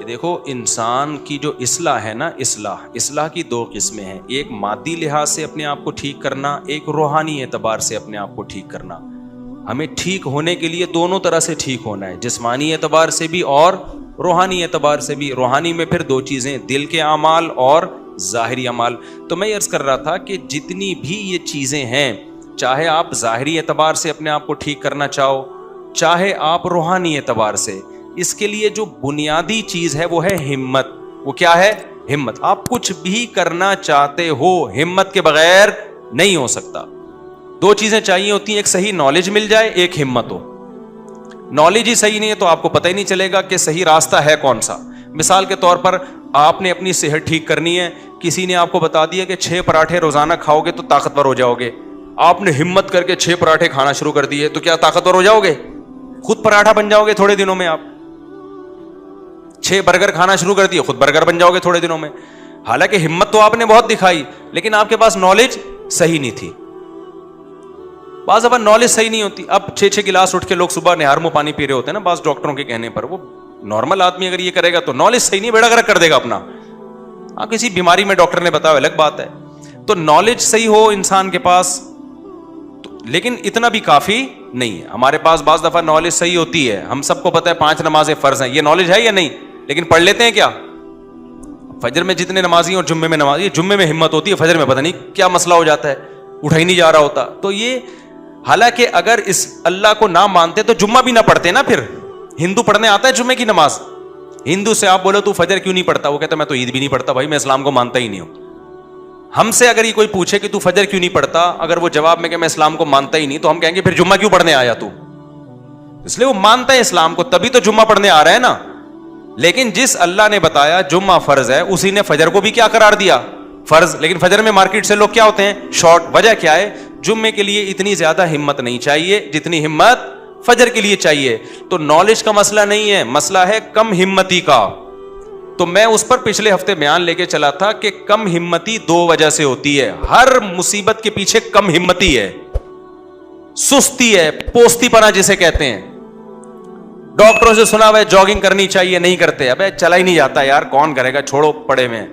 دیکھو انسان کی جو اصلاح ہے نا، اصلاح کی دو قسمیں ہیں، ایک مادی لحاظ سے اپنے آپ کو ٹھیک کرنا، ایک روحانی اعتبار سے اپنے آپ کو ٹھیک کرنا۔ ہمیں ٹھیک ہونے کے لیے دونوں طرح سے ٹھیک ہونا ہے، جسمانی اعتبار سے بھی اور روحانی اعتبار سے بھی۔ روحانی میں پھر دو چیزیں، دل کے اعمال اور ظاہری اعمال۔ تو میں عرض کر رہا تھا کہ جتنی بھی یہ چیزیں ہیں، چاہے آپ ظاہری اعتبار سے اپنے آپ کو ٹھیک کرنا چاہو، چاہے آپ روحانی اعتبار سے، اس کے لیے جو بنیادی چیز ہے وہ ہے ہمت۔ وہ کیا ہے؟ ہمت۔ آپ کچھ بھی کرنا چاہتے ہو، ہمت کے بغیر نہیں ہو سکتا۔ دو چیزیں چاہیے ہوتی ہیں، ایک صحیح نالج مل جائے، ایک ہمت ہو۔ نالج ہی صحیح نہیں ہے تو آپ کو پتہ ہی نہیں چلے گا کہ صحیح راستہ ہے کون سا۔ مثال کے طور پر آپ نے اپنی صحت ٹھیک کرنی ہے، کسی نے آپ کو بتا دیا کہ 6 پراٹھے روزانہ کھاؤ گے تو طاقتور ہو جاؤ گے۔ آپ نے ہمت کر کے 6 پراٹھے کھانا شروع کر دیے تو کیا طاقتور ہو جاؤ گے؟ خود پراٹھا بن جاؤ گے تھوڑے دنوں میں۔ آپ 6 برگر کھانا شروع کر دیے، خود برگر بن جاؤ گے تھوڑے دنوں میں۔ حالانکہ ہمت تو آپ نے بہت دکھائی، لیکن آپ کے پاس نالج صحیح نہیں تھی۔ بعض دفعہ نالج صحیح نہیں ہوتی۔ اب 6 گلاس اٹھ کے لوگ صبح نہار منہ پانی پی رہے ہوتے ہیں نا، بعض ڈاکٹروں کے کہنے پر۔ وہ نارمل آدمی اگر یہ کرے گا تو نالج صحیح نہیں، بیڑا گرک کر دے گا اپنا۔ ہاں کسی بیماری میں ڈاکٹر نے بتایا الگ بات ہے۔ تو نالج صحیح ہو انسان کے پاس، لیکن اتنا بھی کافی نہیں ہے۔ ہمارے پاس بعض دفعہ نالج صحیح ہوتی ہے، ہم سب کو پتہ ہے 5 نمازیں فرض ہیں، یہ نالج ہے یا نہیں؟ لیکن پڑھ لیتے ہیں کیا؟ فجر میں جتنے نمازی اور جمعے میں نمازی، جمعے میں ہمت ہوتی ہے، فجر میں پتہ نہیں کیا مسئلہ ہو جاتا ہے، اٹھا ہی نہیں جا رہا ہوتا۔ تو یہ حالانکہ اگر اس اللہ کو نہ مانتے تو جمعہ بھی نہ پڑھتے نا۔ پھر ہندو پڑھنے آتا ہے جمعے کی نماز، ہندو سے آپ بولو تو فجر کیوں نہیں پڑھتا، وہ کہتا ہے میں تو عید بھی نہیں پڑھتا بھائی، میں اسلام کو مانتا ہی نہیں ہوں۔ ہم سے اگر یہ کوئی پوچھے کہ تو فجر کیوں نہیں پڑھتا، اگر وہ جواب میں کہ میں اسلام کو مانتا ہی نہیں، تو ہم کہیں گے پھر جمعہ کیوں پڑھنے آیا تو؟ اس لیے وہ مانتا ہے اسلام کو، تبھی تو جمعہ پڑھنے آ رہا ہے نا۔ لیکن جس اللہ نے بتایا جمعہ فرض ہے، اسی نے فجر کو بھی کیا قرار دیا؟ فرض۔ لیکن فجر میں مارکیٹ سے لوگ کیا ہوتے ہیں؟ شارٹ۔ وجہ کیا ہے؟ جمعے کے لیے اتنی زیادہ ہمت نہیں چاہیے جتنی ہمت فجر کے لیے چاہیے۔ تو نالج کا مسئلہ نہیں ہے، مسئلہ ہے کم ہمتی کا۔ تو میں اس پر پچھلے ہفتے بیان لے کے چلا تھا کہ کم ہمتی 2 وجہ سے ہوتی ہے۔ ہر مصیبت کے پیچھے کم ہمتی ہے، سستی ہے، پوستی پنا جسے کہتے ہیں۔ ڈاکٹروں سے سنا ہوا ہے جاگنگ کرنی چاہیے، نہیں کرتے، ابے چلا ہی نہیں جاتا یار، کون کرے گا، چھوڑو پڑے میں۔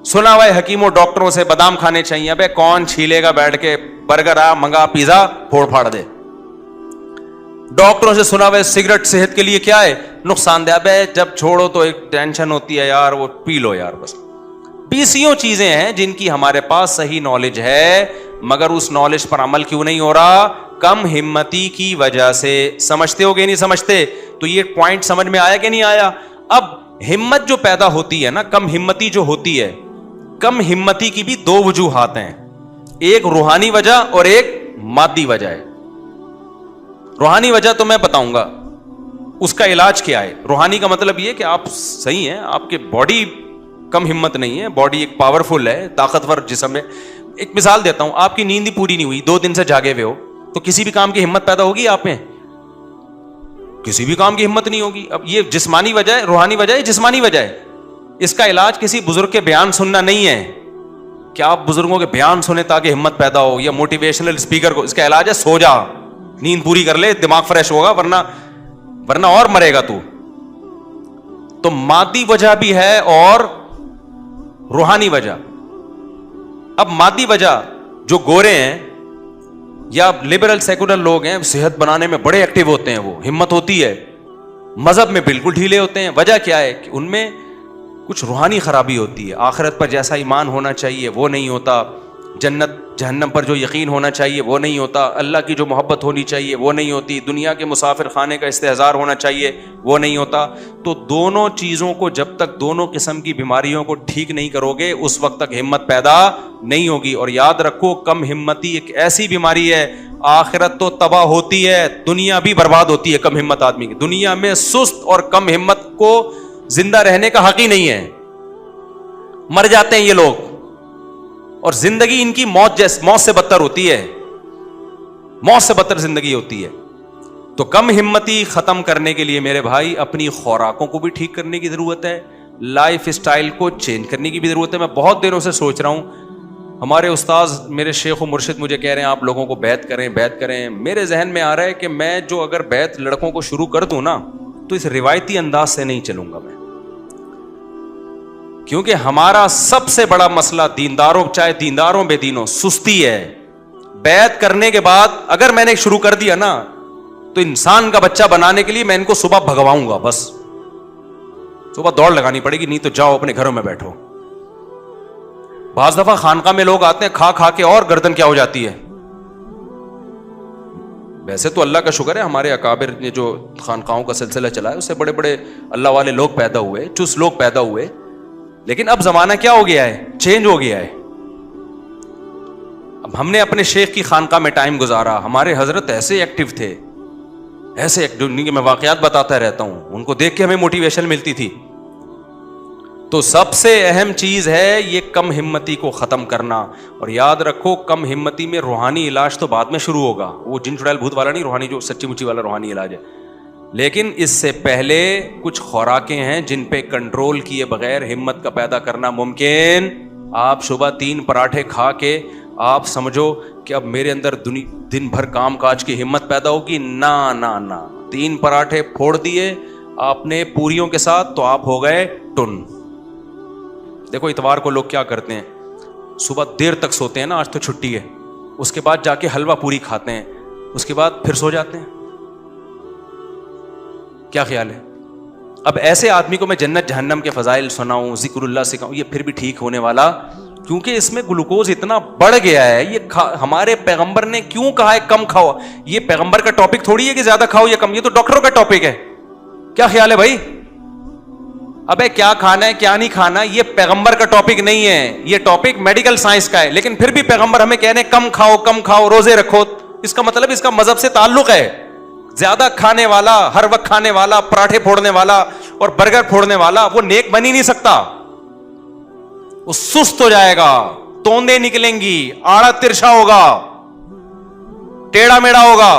سنا ہوا ہے حکیموں ڈاکٹروں سے بادام کھانے چاہیے، ابے کون چھیلے گا بیٹھ کے، برگر آ منگا، پیزا پھوڑ پھاڑ دے۔ ڈاکٹروں سے سنا ہوا ہے سگریٹ صحت کے لیے کیا ہے؟ نقصان دہ۔ ابے جب چھوڑو تو ایک ٹینشن ہوتی ہے یار، وہ پی لو یار بس۔ 20 چیزیں ہیں جن کی ہمارے پاس صحیح نالج ہے، مگر اس نالج پر عمل کیوں نہیں ہو رہا؟ کم ہمتی کی وجہ سے۔ سمجھتے ہو گے نہیں سمجھتے؟ تو یہ پوائنٹ سمجھ میں آیا کہ نہیں آیا؟ اب ہمت جو پیدا ہوتی ہے نا، کم ہمتی جو ہوتی ہے، کم ہمتی کی بھی 2 وجوہات ہیں، ایک روحانی وجہ اور ایک مادی وجہ ہے۔ روحانی وجہ تو میں بتاؤں گا اس کا علاج کیا ہے۔ روحانی کا مطلب یہ کہ آپ صحیح ہیں، آپ کے باڈی کم ہمت نہیں ہے، باڈی ایک پاورفل ہے، طاقتور جسم ہے۔ ایک مثال دیتا ہوں، آپ کی نیند ہی پوری نہیں ہوئی، 2 دن سے جاگے ہوئے ہو، تو کسی بھی کام کی ہمت پیدا ہوگی آپ میں؟ کسی بھی کام کی ہمت نہیں ہوگی۔ اب یہ جسمانی وجہ ہے، روحانی وجہ ہے، جسمانی وجہ ہے۔ اس کا علاج کسی بزرگ کے بیان سننا نہیں ہے کہ آپ بزرگوں کے بیان سنیں تاکہ ہمت پیدا ہو، یا موٹیویشنل اسپیکر کو۔ اس کا علاج ہے سو جا، نیند پوری کر لے، دماغ فریش ہوگا، ورنہ اور مرے گا تو مادی وجہ بھی ہے اور روحانی وجہ۔ اب مادی وجہ، جو گورے ہیں یا لبرل سیکولر لوگ ہیں، صحت بنانے میں بڑے ایکٹیو ہوتے ہیں، وہ ہمت ہوتی ہے، مذہب میں بالکل ڈھیلے ہوتے ہیں۔ وجہ کیا ہے؟ کہ ان میں کچھ روحانی خرابی ہوتی ہے، آخرت پر جیسا ایمان ہونا چاہیے وہ نہیں ہوتا، جنت جہنم پر جو یقین ہونا چاہیے وہ نہیں ہوتا، اللہ کی جو محبت ہونی چاہیے وہ نہیں ہوتی، دنیا کے مسافر خانے کا استحضار ہونا چاہیے وہ نہیں ہوتا۔ تو دونوں چیزوں کو جب تک، دونوں قسم کی بیماریوں کو ٹھیک نہیں کرو گے، اس وقت تک ہمت پیدا نہیں ہوگی۔ اور یاد رکھو، کم ہمتی ایک ایسی بیماری ہے، آخرت تو تباہ ہوتی ہے، دنیا بھی برباد ہوتی ہے کم ہمت آدمی کی۔ دنیا میں سست اور کم ہمت کو زندہ رہنے کا حق ہی نہیں ہے، مر جاتے ہیں یہ لوگ، اور زندگی ان کی موت سے بدتر ہوتی ہے، موت سے بدتر زندگی ہوتی ہے۔ تو کم ہمتی ختم کرنے کے لیے میرے بھائی اپنی خوراکوں کو بھی ٹھیک کرنے کی ضرورت ہے، لائف اسٹائل کو چینج کرنے کی بھی ضرورت ہے۔ میں بہت دنوں سے سوچ رہا ہوں، ہمارے استاذ میرے شیخ و مرشد مجھے کہہ رہے ہیں آپ لوگوں کو بیعت کریں۔ میرے ذہن میں آ رہا ہے کہ میں جو اگر بیعت لڑکوں کو شروع کر دوں نا، تو اس روایتی انداز سے نہیں چلوں گا میں۔ کیونکہ ہمارا سب سے بڑا مسئلہ دینداروں، چاہے دینداروں بے دینوں، سستی ہے. بیعت کرنے کے بعد اگر میں نے شروع کر دیا نا تو انسان کا بچہ بنانے کے لیے میں ان کو صبح بھگواؤں گا، بس صبح دوڑ لگانی پڑے گی، نہیں تو جاؤ اپنے گھروں میں بیٹھو. بعض دفعہ خانقاہ میں لوگ آتے ہیں کھا کھا کے اور گردن کیا ہو جاتی ہے. ویسے تو اللہ کا شکر ہے ہمارے اکابر نے جو خانقاہوں کا سلسلہ چلایا اس سے بڑے بڑے اللہ والے لوگ پیدا ہوئے، چست لوگ پیدا ہوئے. لیکن اب زمانہ کیا ہو گیا ہے؟ چینج ہو گیا ہے. اب ہم نے اپنے شیخ کی خانقاہ میں ٹائم گزارا. ہمارے حضرت ایسے ایکٹیو تھے، ایسے ایکٹیو، میں واقعات بتاتا رہتا ہوں، ان کو دیکھ کے ہمیں موٹیویشن ملتی تھی. تو سب سے اہم چیز ہے یہ کم ہمتی کو ختم کرنا. اور یاد رکھو کم ہمتی میں روحانی علاج تو بعد میں شروع ہوگا، وہ جن چڑیل بھوت والا نہیں، روحانی جو سچی مچی والا روحانی علاج ہے. لیکن اس سے پہلے کچھ خوراکیں ہیں جن پہ کنٹرول کیے بغیر ہمت کا پیدا کرنا ممکن. آپ صبح 3 پراٹھے کھا کے آپ سمجھو کہ اب میرے اندر دن بھر کام کاج کی ہمت پیدا ہوگی؟ نہ نہ نہ. 3 پراٹھے پھوڑ دیے آپ نے پوریوں کے ساتھ تو آپ ہو گئے ٹن. دیکھو اتوار کو لوگ کیا کرتے ہیں، صبح دیر تک سوتے ہیں نا، آج تو چھٹی ہے، اس کے بعد جا کے حلوہ پوری کھاتے ہیں، اس کے بعد پھر سو جاتے ہیں. کیا خیال ہے؟ اب ایسے آدمی کو میں جنت جہنم کے فضائل سناؤں، ذکر اللہ سکھاؤں، یہ پھر بھی ٹھیک ہونے والا، کیونکہ اس میں گلوکوز اتنا بڑھ گیا ہے. یہ ہمارے پیغمبر نے کیوں کہا ہے کم کھاؤ؟ یہ پیغمبر کا ٹاپک تھوڑی ہے کہ زیادہ کھاؤ یا کم، یہ تو ڈاکٹروں کا ٹاپک ہے. کیا خیال ہے بھائی؟ ابے کیا کھانا ہے کیا نہیں کھانا یہ پیغمبر کا ٹاپک نہیں ہے، یہ ٹاپک میڈیکل سائنس کا ہے. لیکن پھر بھی پیغمبر ہمیں کہہ رہے ہیں کم کھاؤ کم کھاؤ، روزے رکھو. اس کا مطلب اس کا مذہب سے تعلق ہے. زیادہ کھانے والا، ہر وقت کھانے والا، پراٹھے پھوڑنے والا اور برگر پھوڑنے والا وہ نیک بن ہی نہیں سکتا. وہ سست ہو جائے گا، توندے نکلیں گی، آڑا ترشا ہوگا، ٹیڑھا میڑا ہوگا،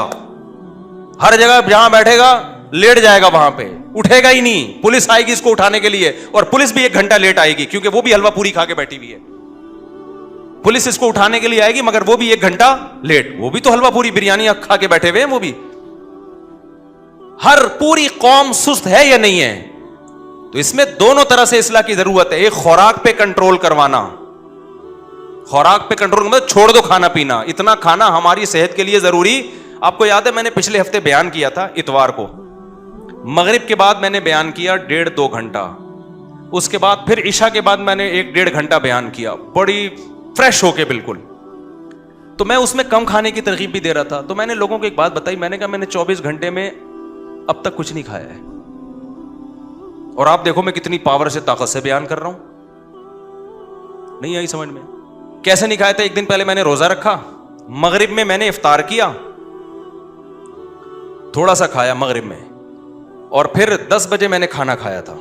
ہر جگہ جہاں بیٹھے گا لیٹ جائے گا، وہاں پہ اٹھے گا ہی نہیں. پولیس آئے گی اس کو اٹھانے کے لیے، اور پولیس بھی 1 گھنٹہ لیٹ آئے گی کیونکہ وہ بھی حلوہ پوری کھا کے بیٹھی ہوئی ہے. پولیس اس کو اٹھانے کے لیے آئے گی مگر وہ بھی 1 گھنٹہ لیٹ، وہ بھی تو حلوہ پوری بریانی کھا کے بیٹھے ہوئے ہیں. وہ بھی ہر پوری قوم سست ہے یا نہیں ہے؟ تو اس میں دونوں طرح سے اصلاح کی ضرورت ہے. ایک خوراک پہ کنٹرول کروانا، خوراک پہ کنٹرول مطلب چھوڑ دو کھانا پینا. اتنا کھانا ہماری صحت کے لیے ضروری. آپ کو یاد ہے میں نے پچھلے ہفتے بیان کیا تھا، اتوار کو مغرب کے بعد میں نے بیان کیا 1.5-2 گھنٹہ، اس کے بعد پھر عشاء کے بعد میں نے 1-1.5 گھنٹہ بیان کیا، بڑی فریش ہو کے بالکل. تو میں اس میں کم کھانے کی ترغیب بھی دے رہا تھا. تو میں نے لوگوں کو ایک بات بتائی، میں نے کہا میں نے 24 گھنٹے میں اب تک کچھ نہیں کھایا ہے، اور آپ دیکھو میں کتنی پاور سے طاقت سے بیان کر رہا ہوں. نہیں آئی سمجھ میں؟ کیسے نہیں کھایا تھا؟ ایک دن پہلے میں نے روزہ رکھا، مغرب میں میں نے افطار کیا، تھوڑا سا کھایا مغرب میں، اور پھر 10 بجے میں نے کھانا کھایا تھا.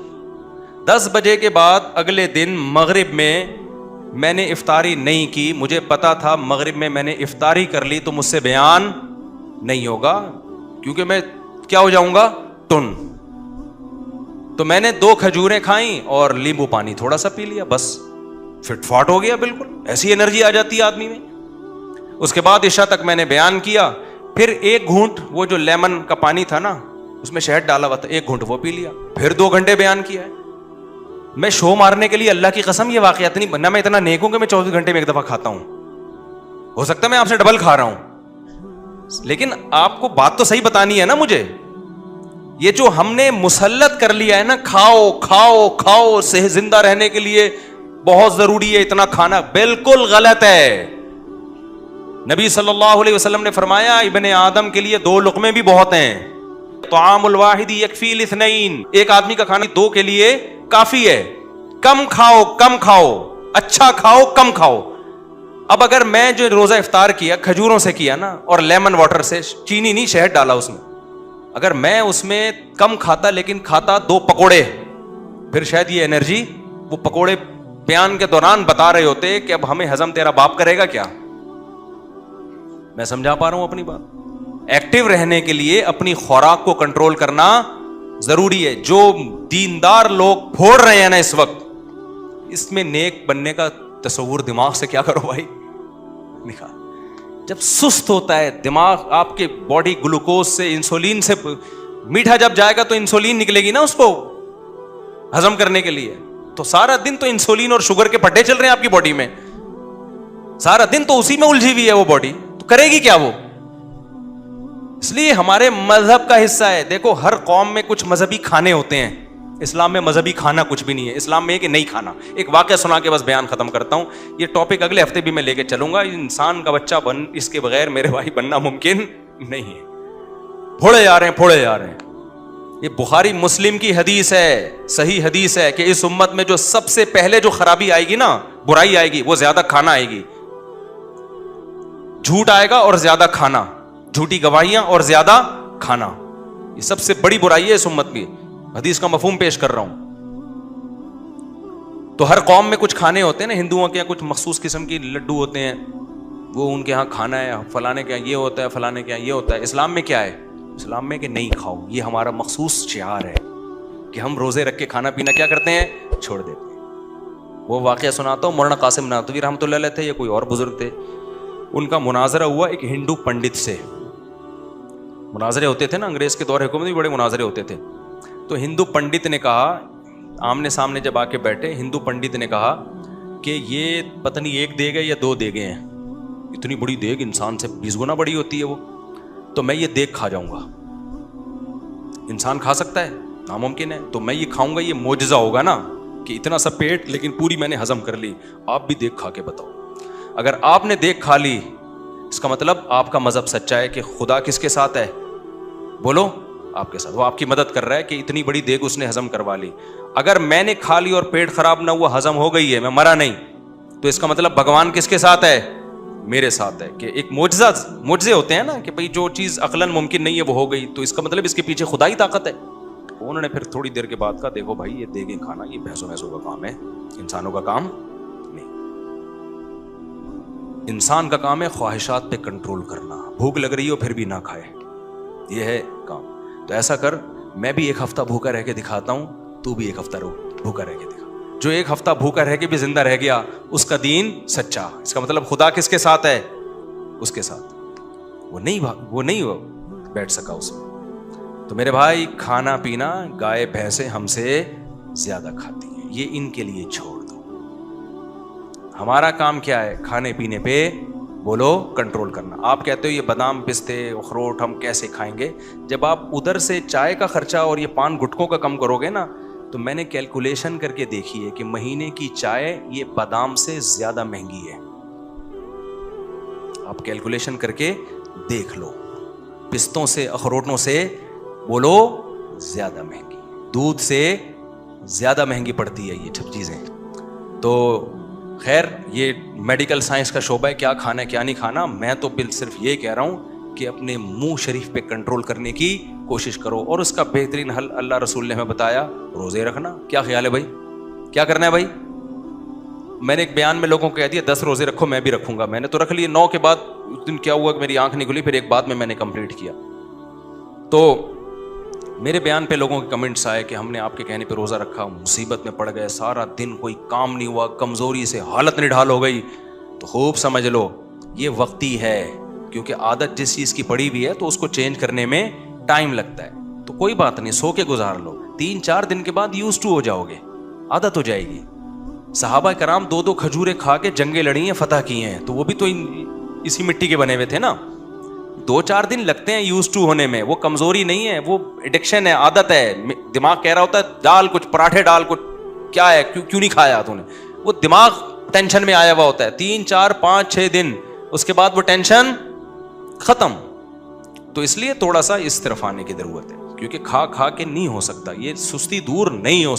10 بجے کے بعد اگلے دن مغرب میں نے افطاری نہیں کی. مجھے پتا تھا مغرب میں نے افطاری کر لی تو مجھ سے بیان نہیں ہوگا کیونکہ میں کیا ہو جاؤں گا؟ ٹن. تو میں نے 2 کھجوریں کھائیں اور لیمبو پانی تھوڑا سا پی لیا، بس فٹ فاٹ ہو گیا بالکل. ایسی انرجی آ جاتی ہے آدمی میں. اس کے بعد عشاء تک میں نے بیان کیا، پھر 1 گھونٹ وہ جو لیمن کا پانی تھا نا اس میں شہد ڈالا ہوا تھا، 1 گھونٹ وہ پی لیا، پھر 2 گھنٹے بیان کیا ہے. میں شو مارنے کے لیے اللہ کی قسم یہ واقعات نہیں بننا، میں اتنا نیک ہوں کہ میں 24 گھنٹے میں 1 دفعہ کھاتا ہوں. ہو سکتا ہے میں آپ سے ڈبل کھا رہا ہوں، لیکن آپ کو بات تو صحیح بتانی ہے نا مجھے. یہ جو ہم نے مسلط کر لیا ہے نا کھاؤ کھاؤ کھاؤ، صحت زندہ رہنے کے لیے بہت ضروری ہے اتنا کھانا، بالکل غلط ہے. نبی صلی اللہ علیہ وسلم نے فرمایا ابن آدم کے لیے 2 لقمے بھی بہت ہیں. طعام الواحد یکفی الاثنین، ایک آدمی کا کھانا 2 کے لیے کافی ہے. کم کھاؤ کم کھاؤ، اچھا کھاؤ کم کھاؤ. اب اگر میں جو روزہ افطار کیا کھجوروں سے کیا نا اور لیمن واٹر سے، چینی نہیں شہد ڈالا اس میں، اگر میں اس میں کم کھاتا لیکن کھاتا 2 پکوڑے، پھر شاید یہ انرجی، وہ پکوڑے بیان کے دوران بتا رہے ہوتے کہ اب ہمیں ہضم تیرا باپ کرے گا کیا. میں سمجھا پا رہا ہوں اپنی بات؟ ایکٹیو رہنے کے لیے اپنی خوراک کو کنٹرول کرنا ضروری ہے. جو دیندار لوگ پھوڑ رہے ہیں نا اس وقت، اس میں نیک بننے کا تصور دماغ سے کیا کرو بھائی. جب سست ہوتا ہے دماغ، آپ کے باڈی گلوکوز سے، انسولین سے، میٹھا جب جائے گا تو انسولین نکلے گی نا اس کو ہضم کرنے کے لیے، تو سارا دن تو انسولین اور شوگر کے پٹے چل رہے ہیں آپ کی باڈی میں, سارا دن تو اسی میں الجھی ہوئی ہے وہ باڈی, تو کرے گی کیا وہ؟ اس لیے ہمارے مذہب کا حصہ ہے. دیکھو ہر قوم میں کچھ مذہبی کھانے ہوتے ہیں, اسلام میں مذہبی کھانا کچھ بھی نہیں ہے. اسلام میں ہے کہ نہیں کھانا. ایک واقعہ سنا کے بس بیان ختم کرتا ہوں, یہ ٹاپک اگلے ہفتے بھی میں لے کے چلوں گا. انسان کا بچہ اس کے بغیر میرے بھائی بننا ممکن نہیں ہے. پھوڑے جا رہے ہیں. یہ بخاری مسلم کی حدیث ہے, صحیح حدیث ہے کہ اس امت میں جو سب سے پہلے جو خرابی آئے گی نا, برائی آئے گی, وہ زیادہ کھانا آئے گی. جھوٹ آئے گا اور زیادہ کھانا, جھوٹی گواہیاں اور زیادہ کھانا, یہ سب سے بڑی برائی ہے اس امت کی. حدیث کا مفہوم پیش کر رہا ہوں. تو ہر قوم میں کچھ کھانے ہوتے ہیں نا, ہندوؤں کے یہاں کچھ مخصوص قسم کی لڈو ہوتے ہیں, وہ ان کے یہاں کھانا ہے, فلانے کے یہاں یہ ہوتا ہے, فلانے کے یہاں یہ ہوتا ہے. اسلام میں کیا ہے؟ اسلام میں کہ نہیں کھاؤ. یہ ہمارا مخصوص شعار ہے کہ ہم روزے رکھ کے کھانا پینا کیا کرتے ہیں, چھوڑ دیتے ہیں. وہ واقعہ سناتا ہوں. مولانا قاسم نانوتوی رحمۃ اللہ علیہ تھے یا کوئی اور بزرگ تھے, ان کا مناظرہ ہوا ایک ہندو پنڈت سے. مناظرے ہوتے تھے نا, انگریز کے دور حکومت میں بڑے مناظرے ہوتے تھے. تو ہندو پنڈت نے کہا, آمنے سامنے جب آ کے بیٹھے, ہندو پنڈت نے کہا کہ یہ پتہ نہیں ایک دیگ ہے یا دو دیگیں ہیں, اتنی بڑی دیگ انسان سے 20 گنا بڑی ہوتی ہے وہ, تو میں یہ دیگ کھا جاؤں گا. انسان کھا سکتا ہے؟ ناممکن ہے. تو میں یہ کھاؤں گا, یہ معجزہ ہوگا نا کہ اتنا سا پیٹ لیکن پوری میں نے ہضم کر لی. آپ بھی دیگ کھا کے بتاؤ. اگر آپ نے دیگ کھا لی, اس کا مطلب آپ کا مذہب سچا ہے کہ خدا کس کے ساتھ ہے؟ بولو, آپ کے ساتھ. وہ آپ کی مدد کر رہا ہے کہ اتنی بڑی دیگ اس نے ہضم کروا لی. اگر میں نے کھا لی اور پیٹ خراب نہ ہوا, ہضم ہو گئی ہے, میں مرا نہیں, تو اس کا مطلب بھگوان کس کے ساتھ ہے؟ میرے ساتھ ہے. کہ ایک معجزے ہوتے ہیں نا کہ بھئی جو چیز عقلاً ممکن نہیں ہے وہ ہو گئی, تو اس کا مطلب اس کے پیچھے خدائی طاقت ہے. انہوں نے پھر تھوڑی دیر کے بعد کہا, دیکھو بھائی یہ دیگیں کھانا یہ بھینسوں کا کام ہے, انسانوں کا کام نہیں. انسان کا کام ہے خواہشات پہ کنٹرول کرنا. بھوک لگ رہی ہو پھر بھی نہ کھائے, یہ ہے کام. تو ایسا کر, میں بھی ایک ہفتہ بھوکا رہ کے دکھاتا ہوں, تو بھی ایک ہفتہ بھوکا رہ کے دکھا. جو ایک ہفتہ بھوکا رہ کے بھی زندہ رہ گیا, اس کا دین سچا. اس کا مطلب خدا کس کے ساتھ ہے؟ اس کے ساتھ. وہ نہیں بیٹھ سکا اس میں. تو میرے بھائی, کھانا پینا گائے بھینسیں ہم سے زیادہ کھاتی ہیں, یہ ان کے لیے چھوڑ دو. ہمارا کام کیا ہے؟ کھانے پینے پہ بولو کنٹرول کرنا. آپ کہتے ہو یہ بادام پستے اخروٹ ہم کیسے کھائیں گے؟ جب آپ ادھر سے چائے کا خرچہ اور یہ پان گٹکوں کا کم کرو گے نا, تو میں نے کیلکولیشن کر کے دیکھی ہے کہ مہینے کی چائے یہ بادام سے زیادہ مہنگی ہے. آپ کیلکولیشن کر کے دیکھ لو, پستوں سے اخروٹوں سے بولو زیادہ مہنگی, دودھ سے زیادہ مہنگی پڑتی ہے یہ سب چیزیں. تو خیر, یہ میڈیکل سائنس کا شعبہ ہے, کیا کھانا ہے کیا نہیں کھانا. میں تو صرف یہ کہہ رہا ہوں کہ اپنے منہ شریف پہ کنٹرول کرنے کی کوشش کرو, اور اس کا بہترین حل اللہ رسول نے ہمیں بتایا, روزے رکھنا. کیا خیال ہے بھائی, کیا کرنا ہے بھائی؟ میں نے ایک بیان میں لوگوں کو کہہ دیا 10 روزے رکھو, میں بھی رکھوں گا. میں نے تو رکھ لیے. 9 کے بعد اس دن کیا ہوا کہ میری آنکھ نہیں کھلی, پھر ایک بعد میں نے کمپلیٹ کیا. تو میرے بیان پہ لوگوں کے کمنٹس آئے کہ ہم نے آپ کے کہنے پہ روزہ رکھا, مصیبت میں پڑ گئے, سارا دن کوئی کام نہیں ہوا, کمزوری سے حالت نڈھال ہو گئی. تو خوب سمجھ لو یہ وقتی ہے, کیونکہ عادت جس چیز کی پڑی ہوئی ہے تو اس کو چینج کرنے میں ٹائم لگتا ہے. تو کوئی بات نہیں, سو کے گزار لو. 3-4 دن کے بعد یوز ٹو ہو جاؤ گے, عادت ہو جائے گی. صحابہ کرام 2 کھجوریں کھا کے جنگیں لڑی ہیں, فتح کی ہیں, تو وہ بھی تو اسی مٹی کے بنے ہوئے تھے نا. 2-4 دن لگتے ہیں یوز ٹو ہونے میں. وہ کمزوری نہیں ہے, وہ ایڈکشن ہے, عادت ہے. دماغ کہہ رہا ہوتا ہے ڈال کچھ پراٹھے, ڈال کچھ, کیا ہے کیوں نہیں کھایا تو نے. وہ دماغ ٹینشن میں آیا ہوا ہوتا ہے. 3-4-5-6 دن, اس کے بعد وہ ٹینشن ختم. تو اس لیے تھوڑا سا اس طرف آنے کی ضرورت ہے, کیونکہ کھا کے نہیں ہو سکتا, یہ سستی دور نہیں ہو سکتا.